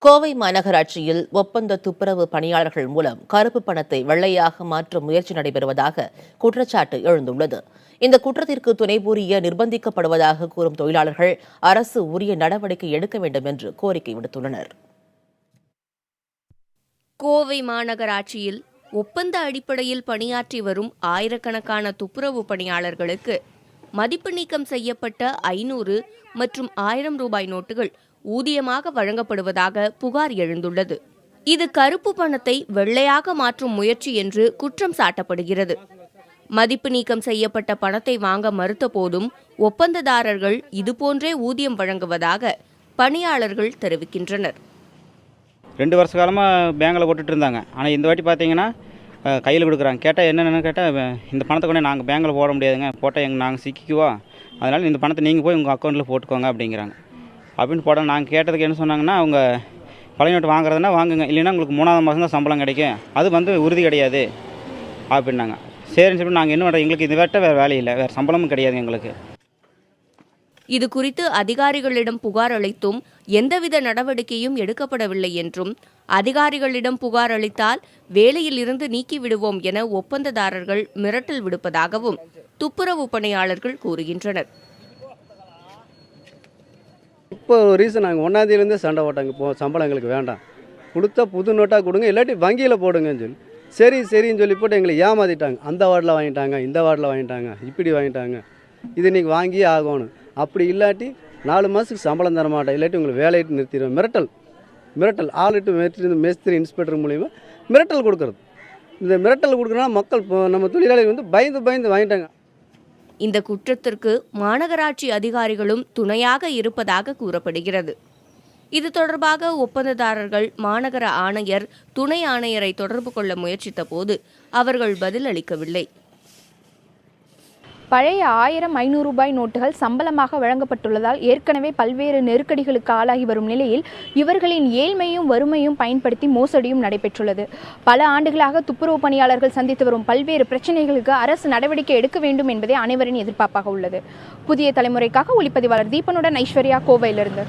கோவை மாநகராட்சியில் ஒப்பந்த துப்புரவு பணியாளர்கள் மூலம் கருப்பு பணத்தை வெள்ளையாக மாற்ற முயற்சி நடைபெறுவதாக குற்றச்சாட்டு எழுந்துள்ளது. இந்த குற்றத்திற்கு துணைபுரிய நிர்பந்திக்கப்படுவதாக கூறும் தொழிலாளர்கள் அரசு உரிய நடவடிக்கை எடுக்க வேண்டும் என்று கோரிக்கை விடுத்துள்ளனர். கோவை மாநகராட்சியில் ஒப்பந்த அடிப்படையில் பணியாற்றி வரும் ஆயிரக்கணக்கான துப்புரவு பணியாளர்களுக்கு மதிப்பு நீக்கம் செய்யப்பட்ட 500 மற்றும் 1000 ரூபாய் நோட்டுகள் ஊதியமாக வழங்கப்படுவதாக புகார் எழுந்துள்ளது. இது கருப்பு பணத்தை வெள்ளையாக மாற்றும் முயற்சி என்று குற்றம் சாட்டப்படுகிறது. மதிப்பு நீக்கம் செய்யப்பட்ட பணத்தை வாங்க மறுத்த போதும் ஒப்பந்ததாரர்கள் இதுபோன்றே ஊதியம் வழங்குவதாக பணியாளர்கள் தெரிவிக்கின்றனர். 2 வருஷ காலமாக பேங்கில் போட்டுட்டு இருந்தாங்க. ஆனால் இந்த வாட்டி பார்த்தீங்கன்னா கையில் கொடுக்குறாங்க. கேட்டால் என்னென்னு கேட்டால், இந்த பணத்தை கொண்டு நாங்கள் பேங்கில் போட முடியாதுங்க, போட்டால் நாங்கள் சிக்கிக்குவோம், அதனால் இந்த பணத்தை நீங்கள் போய் உங்கள் அக்கௌண்ட்டில் போட்டுக்கோங்க அப்படிங்கிறாங்க. அப்படின்னு போட நாங்கள் கேட்டதுக்கு என்ன சொன்னாங்கன்னா, அவங்க பழைய நோட்டு வாங்குறதுனா வாங்குங்க, இல்லைன்னா உங்களுக்கு 3ஆவது மாதம் தான் சம்பளம் கிடைக்கும், அது உறுதி கிடையாது அப்படின்னாங்க. சரின்னு சொல்லி நாங்கள் என்ன பண்ணுறோம், எங்களுக்கு இது வேட்ட வேறு வேலை இல்லை, வேறு சம்பளமும் கிடையாது எங்களுக்கு. இது குறித்து அதிகாரிகளிடம் புகார் அளித்தும் எந்தவித நடவடிக்கையும் எடுக்கப்படவில்லை என்றும், அதிகாரிகளிடம் புகார் அளித்தால் வேலையில் இருந்து நீக்கிவிடுவோம் என ஒப்பந்ததாரர்கள் மிரட்டல் விடுப்பதாகவும் துப்புரவு பணியாளர்கள் கூறுகின்றனர். இப்போ ஒரு ரீசன் நாங்கள் 1ஆம் தேதியிலேருந்தே சண்டை போட்டாங்க. இப்போ சம்பளம் எங்களுக்கு வேண்டாம், கொடுத்தா புது நோட்டாக கொடுங்க, இல்லாட்டி வங்கியில் போடுங்கன்னு சொல்லி சரின்னு சொல்லி போட்டு எங்களை ஏமாற்றிட்டாங்க. அந்த வார்டில் வாங்கிட்டாங்க, இந்த வார்டில் வாங்கிட்டாங்க, இப்படி வாங்கிட்டாங்க, இது இன்றைக்கி வாங்கியே ஆகணும், அப்படி இல்லாட்டி 4 மாதத்துக்கு சம்பளம் தர மாட்டேன், இல்லாட்டி உங்களுக்கு வேலையிட்டு நிறுத்திடுவோம். மிரட்டல் ஆளுட்டு மேஸ்திரி இன்ஸ்பெக்டர் மூலிமா மிரட்டல் கொடுக்குறது. இந்த மிரட்டல் கொடுக்குறதுனால மக்கள் நம்ம தொழிலாளிகள் பயந்து வாங்கிட்டாங்க. இந்த குற்றத்திற்கு மாநகராட்சி அதிகாரிகளும் துணையாக இருப்பதாக கூறப்படுகிறது. இது தொடர்பாக ஒப்பந்ததாரர்கள் மாநகர ஆணையர், துணை ஆணையரை தொடர்பு கொள்ள முயற்சித்த போது அவர்கள் பதில் அளிக்கவில்லை. பழைய 1000, 500 ரூபாய் நோட்டுகள் சம்பளமாக வழங்கப்பட்டுள்ளதால் ஏற்கனவே பல்வேறு நெருக்கடிகளுக்கு ஆளாகி வரும் நிலையில் இவர்களின் ஏழ்மையும் வறுமையும் பயன்படுத்தி மோசடியும் நடைபெற்றுள்ளது. பல ஆண்டுகளாக துப்புரவு பணியாளர்கள் சந்தித்து வரும் பல்வேறு பிரச்சனைகளுக்கு அரசு நடவடிக்கை எடுக்க வேண்டும் என்பதே அனைவரின் எதிர்பார்ப்பாக உள்ளது. புதிய தலைமுறைக்காக ஒளிப்பதிவாளர் தீபனுடன் ஐஸ்வர்யா, கோவையிலிருந்து.